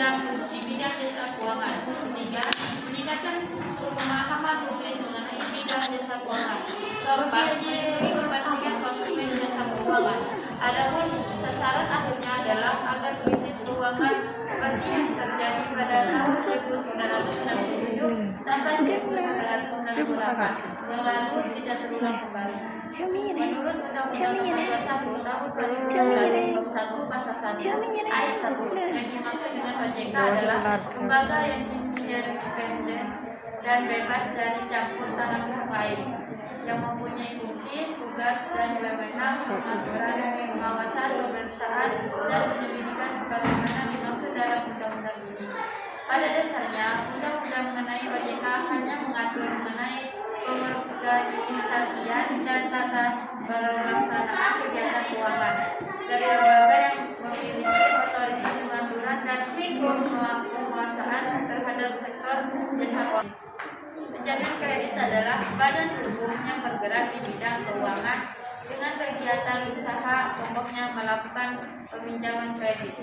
di bidang jasa keuangan. Ketiga, meningkatkan pemahaman publik mengenai bidang jasa keuangan. Keempat, melindungi kepentingan konsumen jasa keuangan. Adapun sasaran akhirnya adalah agar krisis keuangan seperti yang terjadi pada tahun 1997 sampai 1998 yang lalu tidak terulang kembali. Menurut Undang-Undang Nomor 21 Tahun 2011 Bab 1 Pasal 1 Ayat 1, yang dimaksud dengan OJK adalah lembaga yang independen dan bebas dari campur tangan pihak lain, yang mempunyai fungsi, tugas, dan wewenang pengaturan, pengawasan, pemeriksaan, dan penyelidikan sebagaimana dimaksud dalam undang-undang ini. Pada dasarnya, undang-undang mengenai OJK hanya mengatur mengenai pengorganisasian dan tata pelaksanaan kegiatan keuangan dari lembaga yang memiliki otoritas pengaturan dan penguasaan terhadap sektor jasa keuangan. Penjamin kredit adalah badan hukum yang bergerak di bidang keuangan dengan kegiatan usaha pokoknya melakukan peminjaman kredit.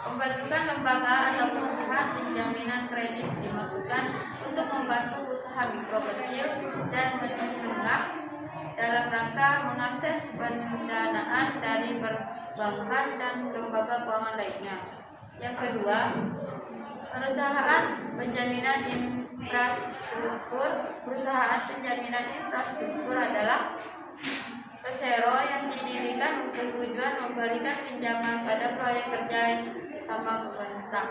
Pembentukan lembaga atau perusahaan penjaminan kredit dimaksudkan untuk membantu usaha mikro kecil dan menengah dalam rangka mengakses pendanaan dari perbankan dan lembaga keuangan lainnya. Yang kedua, perusahaan penjaminan infrastruktur. Perusahaan penjaminan infrastruktur adalah persero yang didirikan untuk tujuan memberikan pinjaman pada proyek kerja sama pemerintah.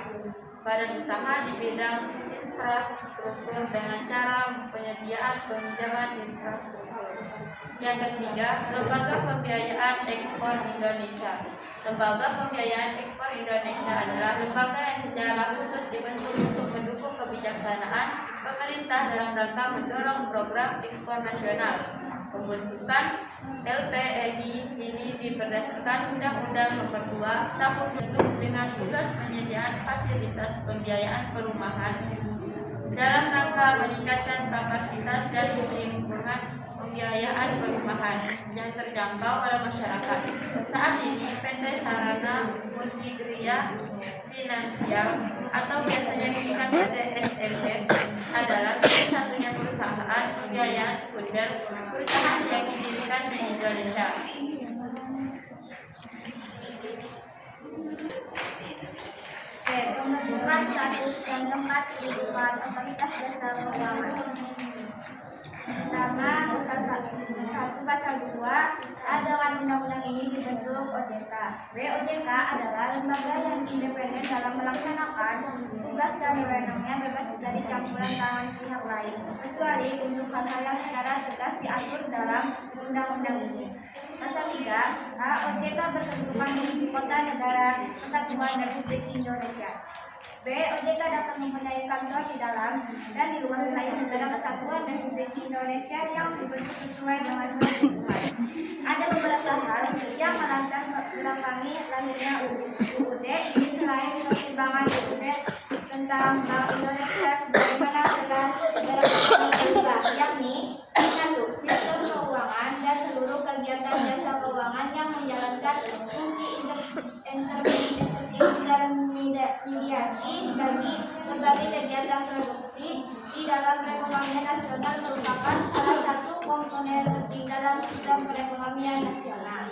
Badan usaha di bidang infrastruktur dengan cara penyediaan peminjaman infrastruktur. Yang ketiga, Lembaga Pembiayaan Ekspor Indonesia. Lembaga Pembiayaan Ekspor Indonesia adalah lembaga yang secara khusus dibentuk untuk mendukung kebijaksanaan pemerintah dalam rangka mendorong program ekspor nasional. Pembentukan LPEI ini berdasarkan Undang-Undang Nomor 2 Tahun bentuk dengan tugas penyediaan fasilitas pembiayaan perumahan dalam rangka meningkatkan kapasitas dan keseimbangan pembiayaan perumahan yang terjangkau oleh masyarakat. Saat ini PT Sarana Multigria Finansial atau biasanya disingkat PT SMF adalah satu-satunya perusahaan pembiayaan sekunder perusahaan yang didirikan di Indonesia. Pembentukan status dan tempat kehidupan otoritas jasa keuangan. Pertama, pasal 2, dengan undang-undang ini dibentuk OJK. OJK adalah lembaga yang independen dalam melaksanakan tugas dan wewenangnya bebas dari campuran tangan pihak lain, kecuali untuk hal-hal yang secara tegas diatur dalam undang-undang ini. Pasal 3, OJK berkedudukan di ibu kota negara kesatuan Republik Indonesia. OJK dapat mempunyai kantor di dalam dan di luar wilayah negara kesatuan Republik Indonesia yang dibentuk sesuai dengan ketentuan. Ada beberapa hal yang melatar belakangi lahirnya UUD ini selain pertimbangan UUD tentang Bank Indonesia sebagaimana telah berubah, yakni 1. Sistem keuangan dan seluruh kegiatan jasa keuangan yang menjalankan fungsi intermediasi bagi berbagai kegiatan produksi di dalam perekonomian nasional merupakan salah satu komponen penting dalam sistem perekonomian nasional.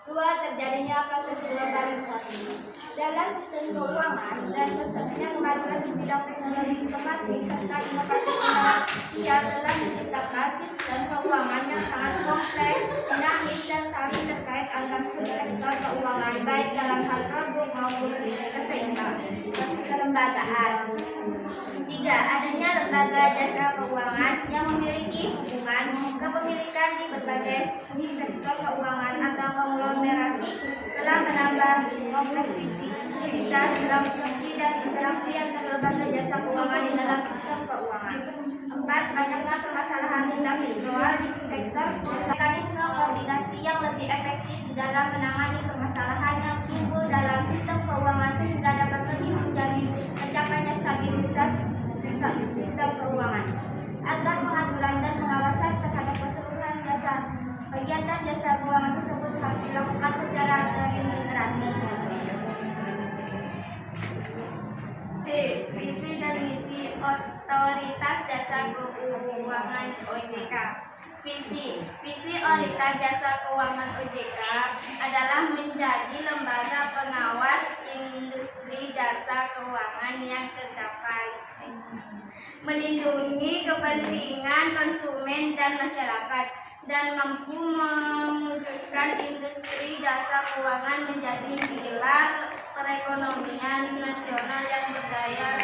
2. Terjadinya proses globalisasi dalam sistem keuangan dan pesatnya kemajuan di bidang teknologi informasi serta inovasi finansial telah menciptakan sistem keuangan yang sangat kompleks, dinamis, dan saling terkait antar subsektor keuangan baik dalam hal produk maupun kelembagaan. 3. Adanya lembaga jasa keuangan yang memiliki hubungan kepemilikan di berbagai sektor keuangan atau konglomerasi telah menambah kompleksitas transaksi dan interaksi antar lembaga jasa keuangan di dalam sistem keuangan. 4. Banyaknya permasalahan lintas sektoral di sektor jasa. Mekanisme koordinasi yang lebih efektif di dalam menangani permasalahan yang timbul dalam sistem keuangan sehingga dapat lebih menjamin tercapainya stabilitas sistem keuangan. Agar pengaturan dan pengawasan terhadap keseluruhan kegiatan jasa keuangan tersebut harus dilakukan secara terintegrasi. Keuangan OJK. Visi Otoritas Jasa Keuangan OJK adalah menjadi lembaga pengawas industri jasa keuangan yang tercapai, melindungi kepentingan konsumen dan masyarakat, dan mampu mewujudkan industri jasa keuangan menjadi pilar perekonomian nasional yang berdaya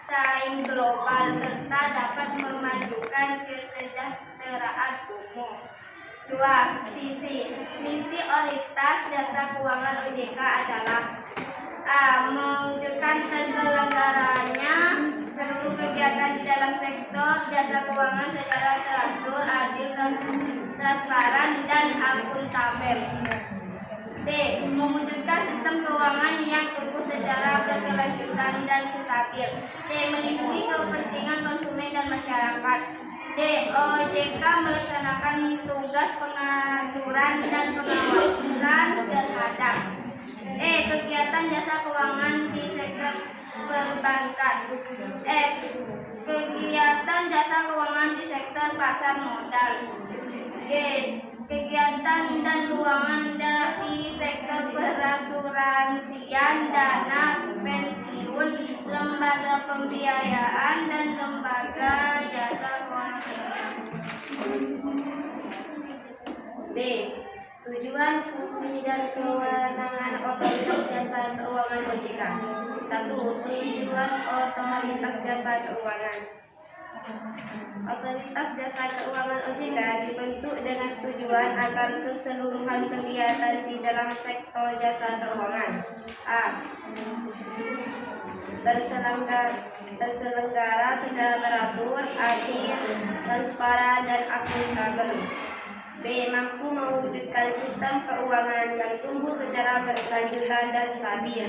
saing global serta dapat memajukan kesejahteraan umum. 2. Misi Otoritas Jasa Keuangan OJK adalah mewujudkan terselenggaranya seluruh kegiatan di dalam sektor jasa keuangan secara teratur, adil, transparan, dan akuntabel. B. Mewujudkan sistem keuangan yang tumbuh secara berkelanjutan dan stabil. C. Melindungi kepentingan konsumen dan masyarakat. D. OJK melaksanakan tugas pengaturan dan pengawasan terhadap kegiatan jasa keuangan di sektor perbankan. F. Kegiatan jasa keuangan di sektor pasar modal. G. Kegiatan dan keuangan di sektor perasuransian, dana pensiun, lembaga pembiayaan, dan lembaga jasa keuangan lainnya. D. Tujuan, fungsi, dan kewenangan Otoritas Jasa Keuangan OJK. 1. Tujuan Otoritas Jasa Keuangan. Otoritas Jasa Keuangan OJK dibentuk dengan tujuan agar keseluruhan kegiatan di dalam sektor jasa keuangan a. terselenggara secara teratur, adil, transparan, dan akuntabel. B. Mampu mewujudkan sistem keuangan yang tumbuh secara berkelanjutan dan stabil.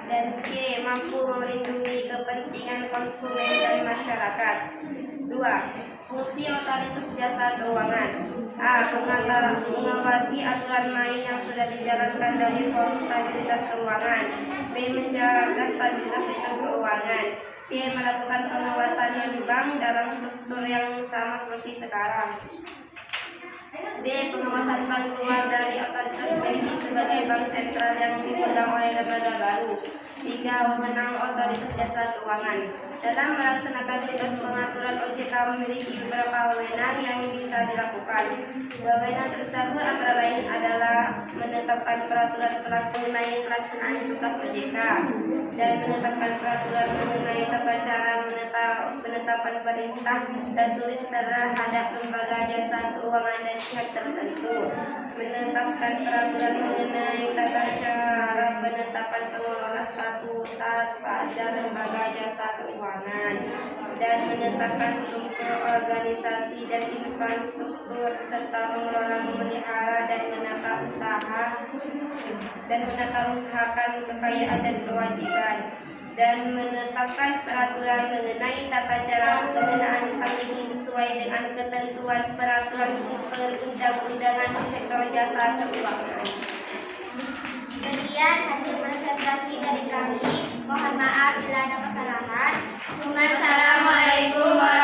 Dan C. Mampu melindungi kepentingan konsumen dan masyarakat. 2. Fungsi Otoritas Jasa Keuangan. A. Mengawasi aturan main yang sudah dijalankan dari Forum Stabilitas Keuangan. B. Menjaga stabilitas sistem keuangan. C. Melakukan pengawasan non-bank dalam struktur yang sama seperti sekarang. D. Pengawasan bank keluar dari otoritas BI sebagai bank sentral yang dipegang oleh lembaga baru. 3. Wewenang Otoritas Jasa Keuangan. Dalam melaksanakan tugas pengaturan, OJK memiliki beberapa wewenang yang bisa dilakukan. Wewenang tersebut antara lain adalah menetapkan peraturan mengenai pelaksanaan tugas OJK dan menetapkan peraturan mengenai tata cara penetapan perintah dan tulis terhadap lembaga jasa keuangan dan pihak tertentu, menetapkan peraturan mengenai tata cara penetapan pengelola statuta pada lembaga jasa keuangan, dan menetapkan struktur organisasi dan infrastruktur serta mengelola, memelihara, dan menata usahakan kekayaan dan kewajiban, dan menetapkan peraturan mengenai tata cara pengenaan sanksi sesuai dengan ketentuan peraturan perundang-undangan di sektor jasa keuangan. Sekian hasil presentasi dari kami. Mohon maaf bila ada kesalahan. Wassalamualaikum warahmatullahi wabarakatuh.